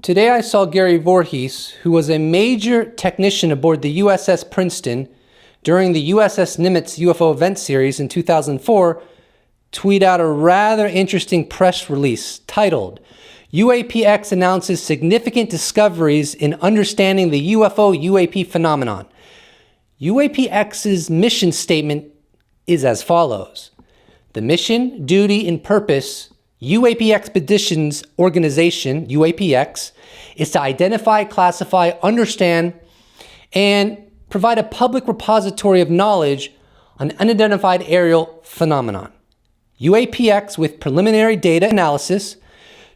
Today I saw Gary Voorhis, who was a major technician aboard the USS Princeton during the USS Nimitz UFO event series in 2004, tweet out a rather interesting press release titled, UAPx announces significant discoveries in understanding the UFO UAP phenomenon. UAPx's mission statement is as follows. The mission, duty, and purpose UAP Expeditions Organization, UAPx, is to identify, classify, understand, and provide a public repository of knowledge on unidentified aerial phenomenon. UAPx, with preliminary data analysis,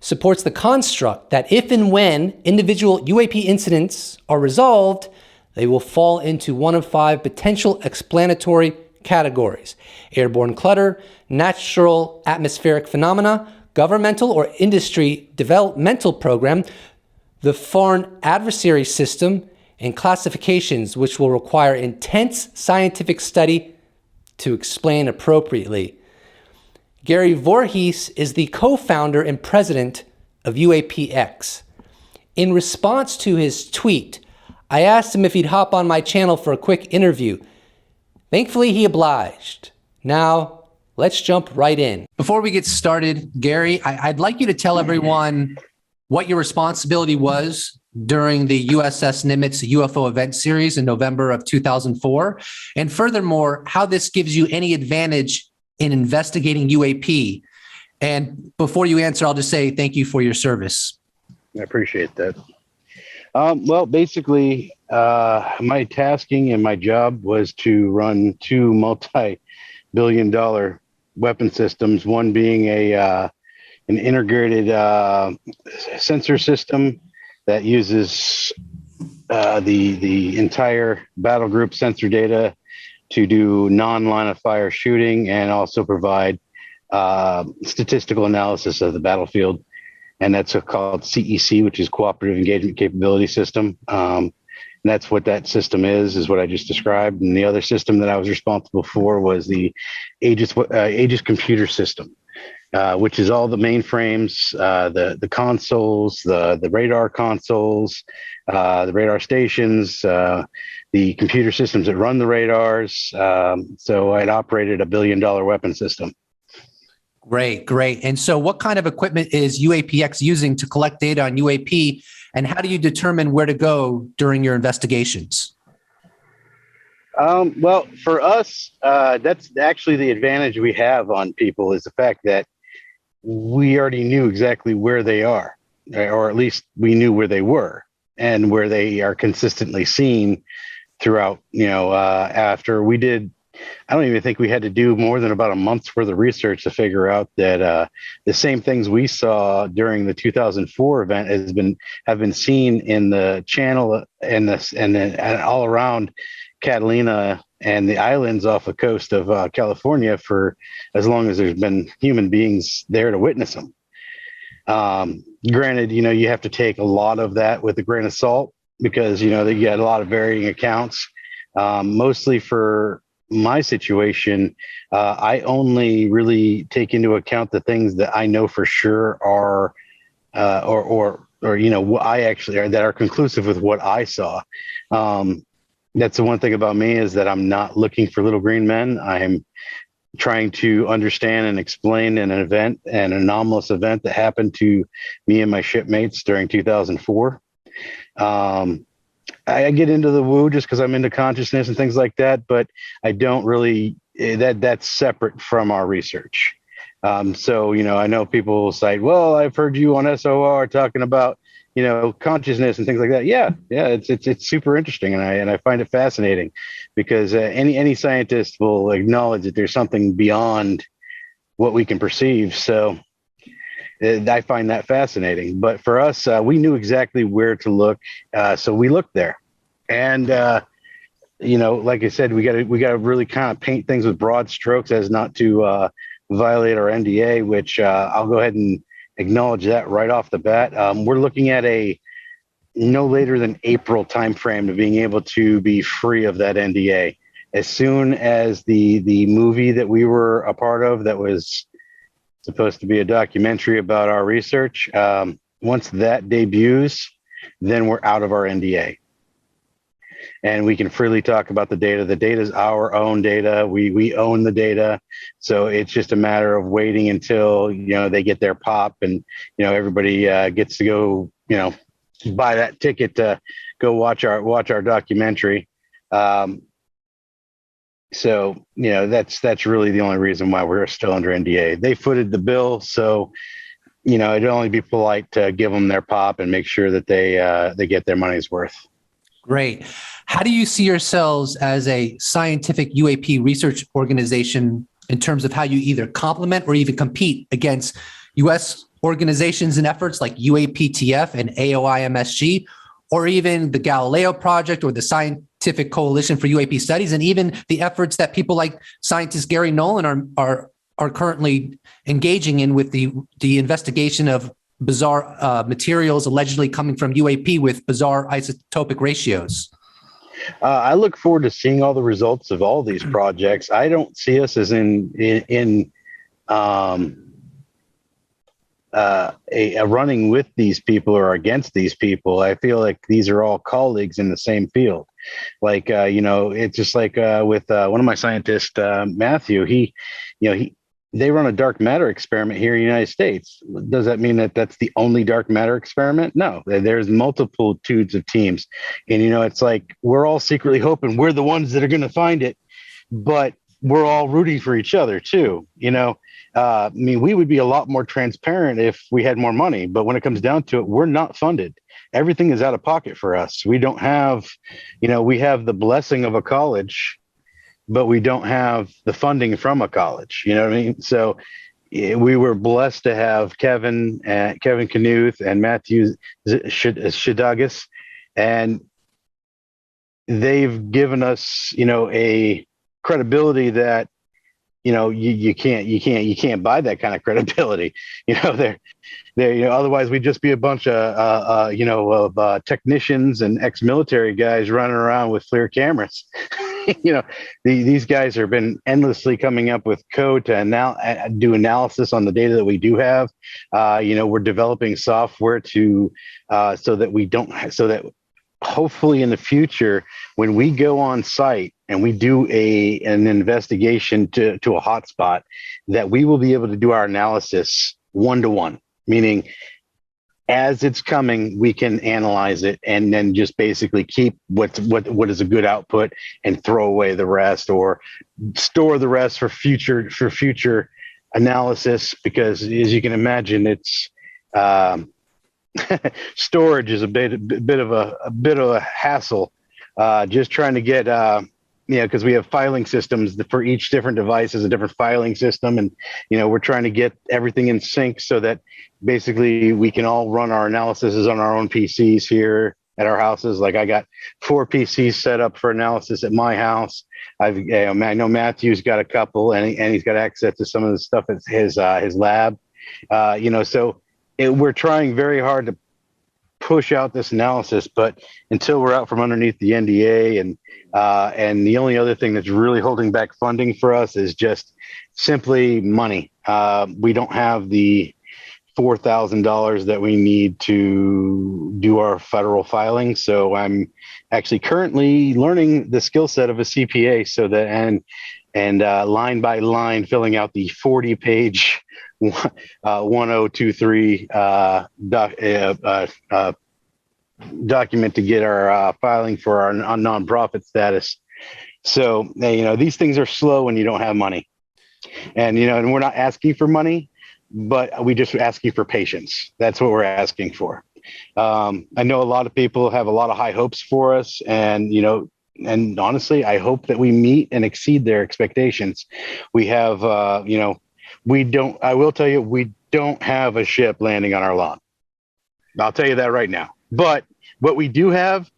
supports the construct that if and when individual UAP incidents are resolved, they will fall into one of 5 potential explanatory categories: airborne clutter, natural atmospheric phenomena, governmental or industry developmental program, the foreign adversary system, and classifications which will require intense scientific study to explain appropriately. Gary Voorhis is the co-founder and president of UAPx. In response to his tweet, I asked him if he'd hop on my channel for a quick interview. Thankfully, he obliged. Now, let's jump right in. Before we get started, Gary, I'd like you to tell everyone what your responsibility was during the USS Nimitz UFO event series in November of 2004, and furthermore, how this gives you any advantage in investigating UAP. And before you answer, I'll just say thank you for your service. I appreciate that. Well, basically, my tasking and my job was to run 2 multi-billion-dollar weapon systems, one being an integrated sensor system that uses the entire battle group sensor data to do non-line of fire shooting and also provide statistical analysis of the battlefield. And that's called CEC, which is Cooperative Engagement Capability System. And that's what that system is what I just described. And the other system that I was responsible for was the Aegis computer system, which is all the mainframes, the consoles, the radar consoles, the radar stations, the computer systems that run the radars. So I'd operated a $1 billion weapon system. Great. And so what kind of equipment is UAPx using to collect data on UAP, and how do you determine where to go during your investigations? Well, for us, that's actually the advantage we have on people, is the fact that we already knew exactly where they are, or at least we knew where they were and where they are consistently seen throughout, after we did. I don't even think we had to do more than about a month's worth of research to figure out that the same things we saw during the 2004 event have been seen in the channel and all around Catalina and the islands off the coast of California for as long as there's been human beings there to witness them. Granted, you have to take a lot of that with a grain of salt because, you get a lot of varying accounts. Mostly for my situation, I only really take into account the things that I know for sure are, what I actually are, that are conclusive with what I saw. That's the one thing about me, is that I'm not looking for little green men. I'm trying to understand and explain an anomalous event that happened to me and my shipmates during 2004. I get into the woo just because I'm into consciousness and things like that, but I don't really, that's separate from our research. So, I know people will cite, well, I've heard you on SOR talking about, consciousness and things like that. Yeah. It's super interesting. And I find it fascinating because any scientist will acknowledge that there's something beyond what we can perceive. So I find that fascinating. But for us, we knew exactly where to look. So we looked there. And, like I said, we got to really kind of paint things with broad strokes as not to violate our NDA, which I'll go ahead and acknowledge that right off the bat. We're looking at a no later than April timeframe of being able to be free of that NDA. As soon as the movie that we were a part of, that was supposed to be a documentary about our research, once that debuts, then we're out of our NDA. And we can freely talk about the data. The data is our own data. We own the data. So it's just a matter of waiting until, they get their pop and, everybody gets to go, buy that ticket to go watch our documentary. So, that's really the only reason why we're still under NDA. They footed the bill. So, it'd only be polite to give them their pop and make sure that they get their money's worth. Great. How do you see yourselves as a scientific UAP research organization in terms of how you either complement or even compete against U.S. organizations and efforts like UAPTF and AOIMSG, or even the Galileo Project or the Scientific Coalition for UAP Studies, and even the efforts that people like scientist Gary Nolan are currently engaging in with the investigation of bizarre materials allegedly coming from UAP with bizarre isotopic ratios? I look forward to seeing all the results of all these projects. I don't see us as a running with these people or against these people. I feel like these are all colleagues in the same field. Like, it's just like with one of my scientists, Matthew, they run a dark matter experiment here in the United States. Does that mean that that's the only dark matter experiment? No, there's multitudes of teams. And, it's like we're all secretly hoping we're the ones that are going to find it, but we're all rooting for each other too. We would be a lot more transparent if we had more money, but when it comes down to it, we're not funded. Everything is out of pocket for us. We don't have, we have the blessing of a college, but we don't have the funding from a college. You know what I mean? So we were blessed to have Kevin Knuth and Matthew Shidagas, and they've given us, a credibility that, you can't buy that kind of credibility. Otherwise we'd just be a bunch of technicians and ex-military guys running around with FLIR cameras. These guys have been endlessly coming up with code to do analysis on the data that we do have. We're developing software so that hopefully in the future, when we go on site and we do an investigation to a hotspot, that we will be able to do our analysis 1-to-1, meaning as it's coming, we can analyze it and then just basically keep what is a good output and throw away the rest, or store the rest for future analysis. Because as you can imagine, it's storage is a bit of a hassle. Just trying to get because we have filing systems for each different device is a different filing system, and we're trying to get everything in sync so that basically we can all run our analyses on our own PCs here at our houses. Like I got 4 PCs set up for analysis at my house. I know Matthew's got a couple, and he's got access to some of the stuff at his lab. So we're trying very hard to push out this analysis, but until we're out from underneath the NDA, and the only other thing that's really holding back funding for us is just simply money. We don't have the $4,000 that we need to do our federal filing. So I'm actually currently learning the skill set of a CPA, so that and line by line filling out the 40-page 1023 document to get our filing for our nonprofit status. So these things are slow when you don't have money, and and we're not asking for money, but we just asking for patience. That's what we're asking for. I know a lot of people have a lot of high hopes for us, and and honestly, I hope that we meet and exceed their expectations. We have we don't, I will tell you, we don't have a ship landing on our lawn. I'll tell you that right now. But what we do have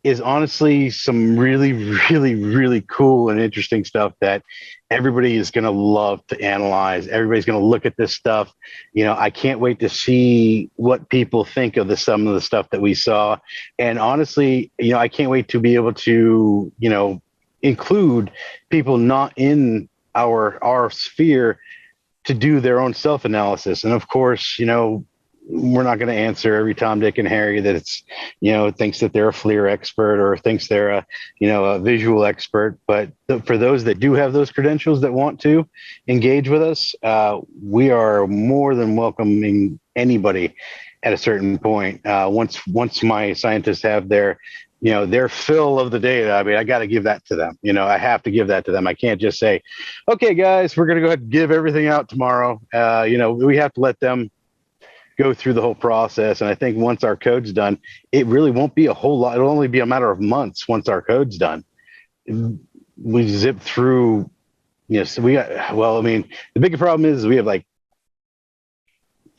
is honestly some really, really, really cool and interesting stuff that everybody is going to love to analyze. Everybody's going to look at this stuff. I can't wait to see what people think of some of the stuff that we saw. And honestly, I can't wait to be able to, include people not in our sphere to do their own self-analysis. And of course, we're not going to answer every Tom, Dick, and Harry that it's, thinks that they're a FLIR expert or thinks they're a visual expert. But for those that do have those credentials that want to engage with us, we are more than welcoming anybody at a certain point. Once my scientists have their fill of the data, I mean, I got to give that to them. I have to give that to them. I can't just say, okay, guys, we're going to go ahead and give everything out tomorrow. We have to let them go through the whole process. And I think once our code's done, it really won't be a whole lot. It'll only be a matter of months once our code's done. We zip through, so the bigger problem is we have like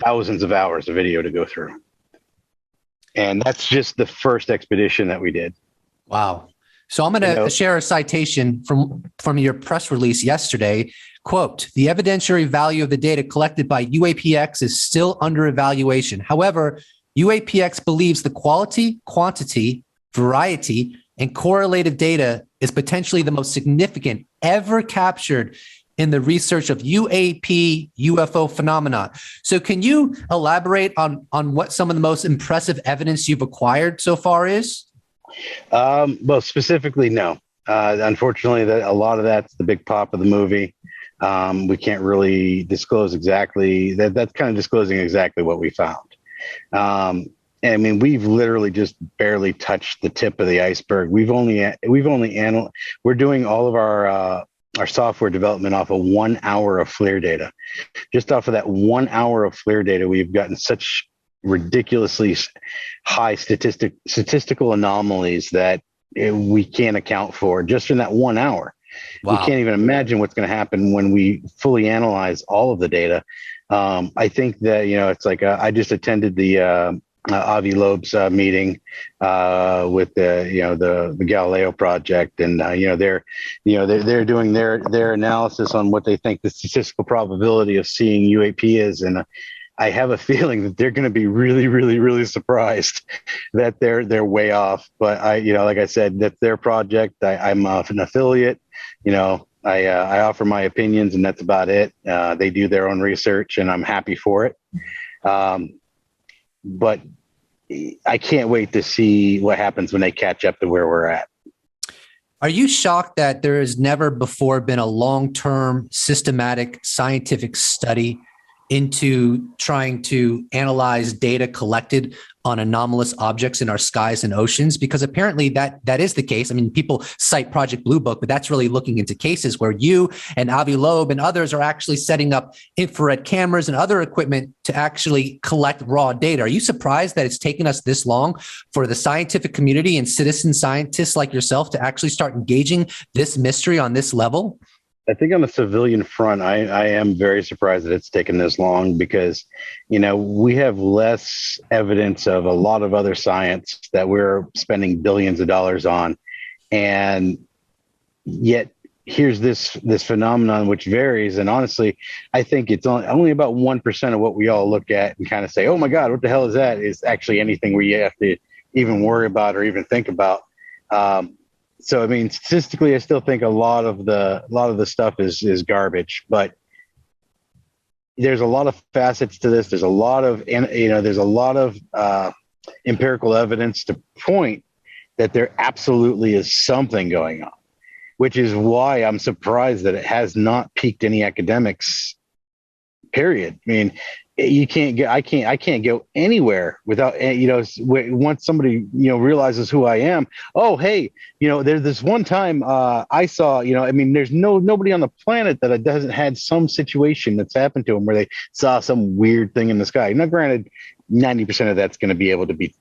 thousands of hours of video to go through. And that's just the first expedition that we did. Wow. So I'm going to share a citation from your press release yesterday. Quote, "The evidentiary value of the data collected by UAPx is still under evaluation. However, UAPx believes the quality, quantity, variety, and correlative data is potentially the most significant ever captured in the research of UAP UFO phenomena." So can you elaborate on what some of the most impressive evidence you've acquired so far is? Well, specifically, no. Unfortunately, a lot of that's the big pop of the movie. We can't really disclose exactly that. That's kind of disclosing exactly what we found. I mean, we've literally just barely touched the tip of the iceberg. We're doing all of our software development off of 1 hour of FLIR data. Just off of that 1 hour of FLIR data, we've gotten such ridiculously high statistical anomalies that we can't account for just in that 1 hour. Wow. We can't even imagine what's going to happen when we fully analyze all of the data. I think that, it's like I just attended the Avi Loeb's meeting with the Galileo project, and they're doing their analysis on what they think the statistical probability of seeing UAP is, and I have a feeling that they're going to be really, really, really surprised that they're way off. But like I said, that's their project. I'm an affiliate. I offer my opinions, and that's about it. They do their own research, and I'm happy for it. But I can't wait to see what happens when they catch up to where we're at. Are you shocked that there has never before been a long-term systematic scientific study into trying to analyze data collected on anomalous objects in our skies and oceans? Because apparently that is the case. I mean, people cite Project Blue Book, but that's really looking into cases where you and Avi Loeb and others are actually setting up infrared cameras and other equipment to actually collect raw data. Are you surprised that it's taken us this long for the scientific community and citizen scientists like yourself to actually start engaging this mystery on this level? I think on the civilian front, I am very surprised that it's taken this long because, we have less evidence of a lot of other science that we're spending billions of dollars on. And yet here's this phenomenon which varies. And honestly, I think it's only about 1% of what we all look at and kind of say, oh my God, what the hell is that? Is actually anything we have to even worry about or even think about. So, I mean, statistically, I still think a lot of the stuff is garbage, but there's a lot of facets to this. There's a lot of empirical evidence to point that there absolutely is something going on, which is why I'm surprised that it has not piqued any academics, period. I mean, I can't go anywhere without, once somebody, realizes who I am. Oh, hey, there's this one time I saw, there's nobody on the planet that hasn't had some situation that's happened to them where they saw some weird thing in the sky. Now, granted, 90% of that's going to be able to be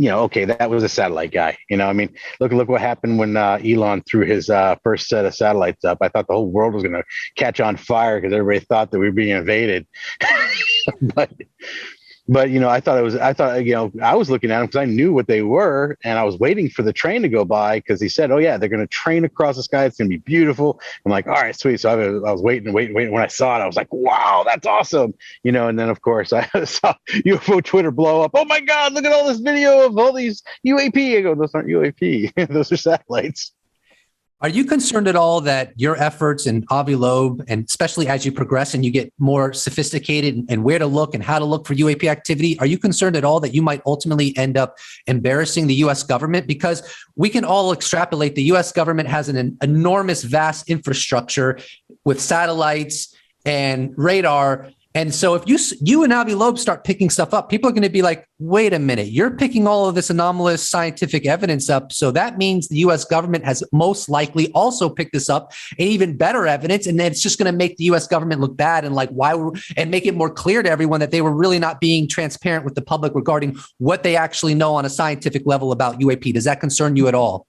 okay, that was a satellite guy. Look what happened when Elon threw his first set of satellites up. I thought the whole world was going to catch on fire because everybody thought that we were being invaded. But I was looking at them because I knew what they were, and I was waiting for the train to go by because he said, oh yeah, they're going to train across the sky. It's going to be beautiful. I'm like, all right, sweet. So I was waiting. When I saw it, I was like, wow, that's awesome. And then of course I saw UFO Twitter blow up. Oh my God, look at all this video of all these UAP. I go, those aren't UAP. Those are satellites. Are you concerned at all that your efforts in Avi Loeb, and especially as you progress and you get more sophisticated and where to look and how to look for UAP activity, are you concerned at all that you might ultimately end up embarrassing the U.S. government? Because we can all extrapolate the U.S. government has an enormous, vast infrastructure with satellites and radar. And so if you and Avi Loeb start picking stuff up, people are going to be like, wait a minute, you're picking all of this anomalous scientific evidence up. So that means the U.S. government has most likely also picked this up and even better evidence. And then it's just going to make the U.S. government look bad and and make it more clear to everyone that they were really not being transparent with the public regarding what they actually know on a scientific level about UAP. Does that concern you at all?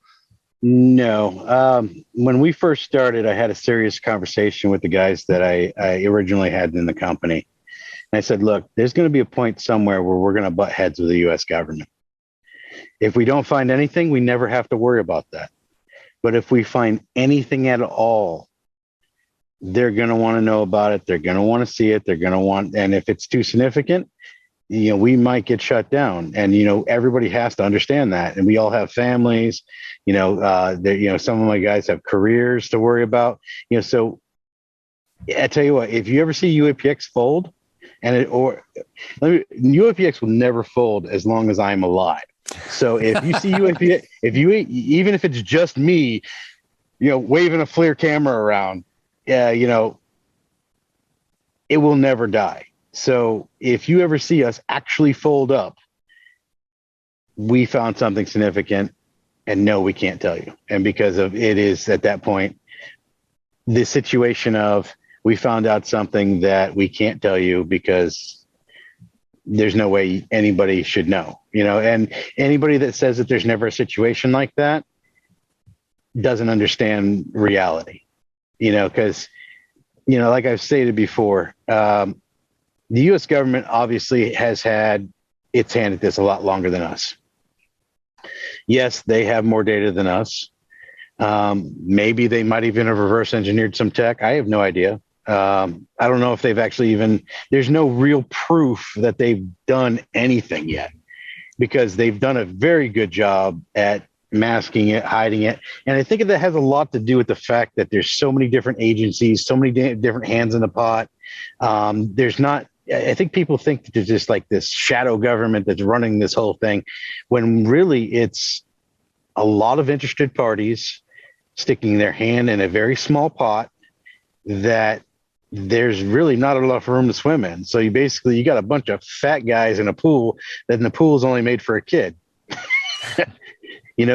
No. When we first started, I had a serious conversation with the guys that I originally had in the company. And I said, look, there's going to be a point somewhere where we're going to butt heads with the U.S. government. If we don't find anything, we never have to worry about that. But if we find anything at all, they're going to want to know about it. They're going to want to see it. And if it's too significant, we might get shut down. And, everybody has to understand that. And we all have families, some of my guys have careers to worry about, so I tell you what, if you ever see UAPx fold UAPx will never fold as long as I'm alive. So if you see UAPx, even if it's just me, waving a FLIR camera around, it will never die. So if you ever see us actually fold up, we found something significant, and no, we can't tell you. And because of it is at that point, the situation of we found out something that we can't tell you because there's no way anybody should know, and anybody that says that there's never a situation like that doesn't understand reality, because, like I've stated before, the U.S. government obviously has had its hand at this a lot longer than us. Yes, they have more data than us. Maybe they might even have reverse engineered some tech. I have no idea. I don't know if they've actually there's no real proof that they've done anything yet, because they've done a very good job at masking it, hiding it. And I think that has a lot to do with the fact that there's so many different agencies, so many different hands in the pot. I think people think that there's just like this shadow government that's running this whole thing, when really it's a lot of interested parties sticking their hand in a very small pot that there's really not enough room to swim in. So you got a bunch of fat guys in a pool, then the pool is only made for a kid.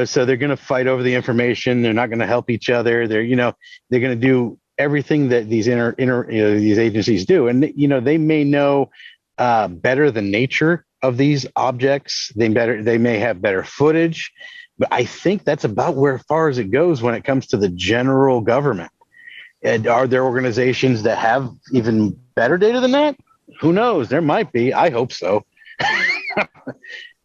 So they're going to fight over the information. They're not going to help each other. They're going to do everything that these these agencies do. And, they may know better the nature of these objects. They may have better footage, but I think that's about where far as it goes when it comes to the general government. And are there organizations that have even better data than that? Who knows? There might be. I hope so.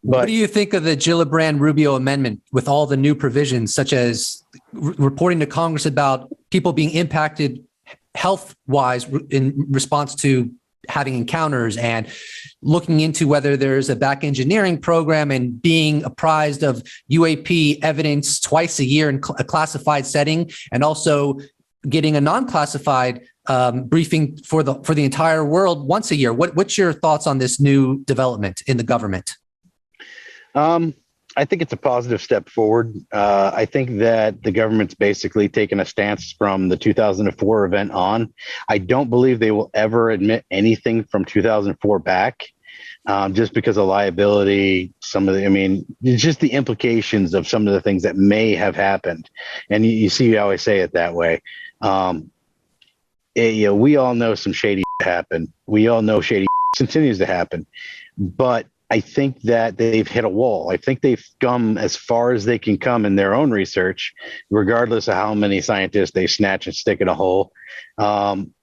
What do you think of the Gillibrand-Rubio amendment with all the new provisions, such as reporting to Congress about people being impacted health-wise in response to having encounters, and looking into whether there's a back engineering program, and being apprised of UAP evidence twice a year in a classified setting, and also getting a non-classified briefing for the entire world once a year? What's your thoughts on this new development in the government? I think it's a positive step forward. I think that the government's basically taken a stance from the 2004 event on. I don't believe they will ever admit anything from 2004 back, just because of liability. It's just the implications of some of the things that may have happened. And you see how I say it that way. We all know some shady happened. We all know shady continues to happen, but I think that they've hit a wall. I think they've come as far as they can come in their own research, regardless of how many scientists they snatch and stick in a hole. And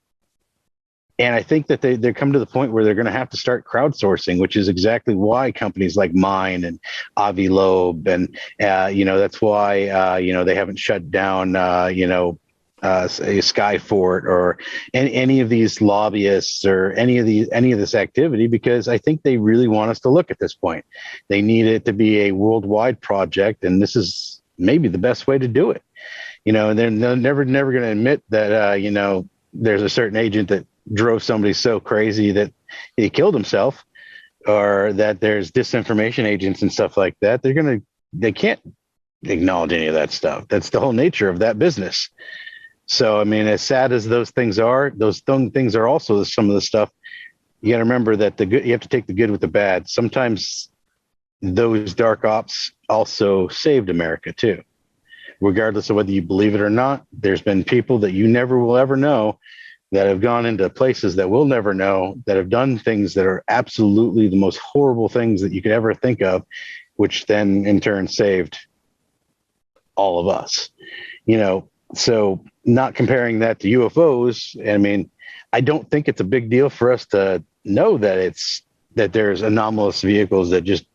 I think that they're come to the point where they're going to have to start crowdsourcing, which is exactly why companies like mine and Avi Loeb, and that's why they haven't shut down Skyfort or any of these lobbyists or any of this activity, because I think they really want us to look at this point. They need it to be a worldwide project, and this is maybe the best way to do it. and they're never going to admit that, there's a certain agent that drove somebody so crazy that he killed himself, or that there's disinformation agents and stuff like that. They can't acknowledge any of that stuff. That's the whole nature of that business. So, I mean, as sad as those things are, things are also some of the stuff. You got to remember that you have to take the good with the bad. Sometimes those dark ops also saved America too. Regardless of whether you believe it or not, there's been people that you never will ever know that have gone into places that we'll never know, that have done things that are absolutely the most horrible things that you could ever think of, which then in turn saved all of us. So not comparing that to UFOs, I mean, I don't think it's a big deal for us to know that there's anomalous vehicles that just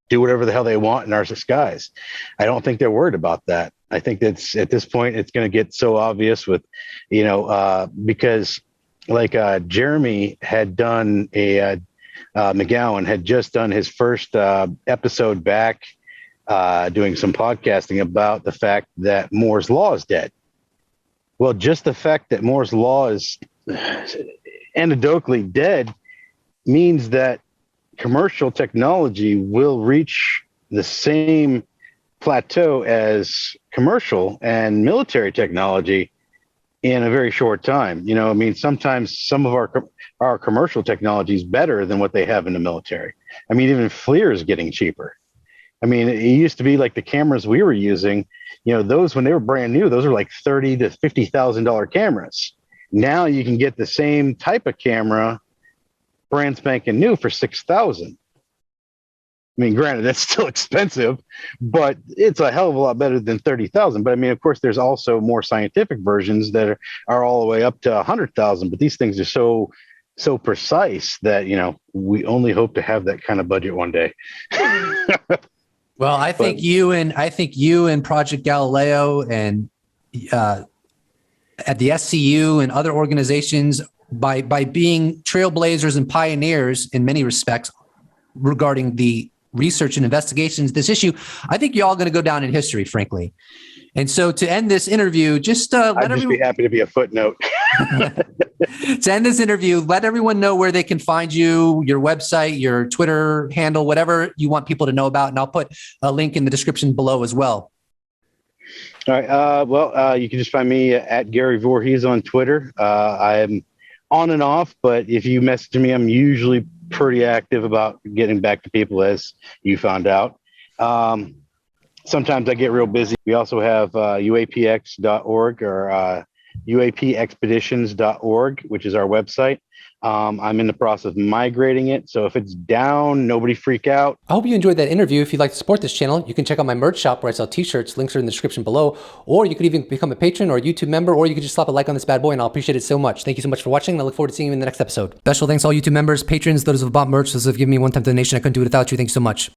do whatever the hell they want in our skies. I don't think they're worried about that. I think that's, at this point, it's going to get so obvious with, because like Jeremy had done McGowan had just done his first episode back, doing some podcasting about the fact that Moore's Law is dead. Well, just the fact that Moore's Law is anecdotally dead means that commercial technology will reach the same plateau as commercial and military technology in a very short time. I mean, sometimes some of our commercial technology is better than what they have in the military. I mean, even FLIR is getting cheaper. I mean, it used to be like the cameras we were using, those, when they were brand new, those are like $30,000 to $50,000 cameras. Now you can get the same type of camera brand spanking new for $6,000. I mean, granted, that's still expensive, but it's a hell of a lot better than $30,000. But I mean, of course, there's also more scientific versions that are all the way up to $100,000. But these things are so precise that, we only hope to have that kind of budget one day. Well, I think you and Project Galileo and at the SCU and other organizations, by being trailblazers and pioneers in many respects regarding the research and investigations this issue, I think you're all going to go down in history, frankly. And so to end this interview, just I'd just be happy to be a footnote. To end this interview, let everyone know where they can find you, your website, your Twitter handle, whatever you want people to know about. And I'll put a link in the description below as well. All right. You can just find me at Gary Voorhis on Twitter. I'm on and off, but if you message me, I'm usually pretty active about getting back to people, as you found out. Sometimes I get real busy. We also have UAPx.org or UAPexpeditions.org, which is our website. I'm in the process of migrating it. So if it's down, nobody freak out. I hope you enjoyed that interview. If you'd like to support this channel, you can check out my merch shop where I sell t-shirts. Links are in the description below. Or you could even become a patron or a YouTube member, or you could just slap a like on this bad boy, and I'll appreciate it so much. Thank you so much for watching, and I look forward to seeing you in the next episode. Special thanks to all YouTube members, patrons, those who have bought merch, those who have given me one-time donation. I couldn't do it without you. Thank you so much.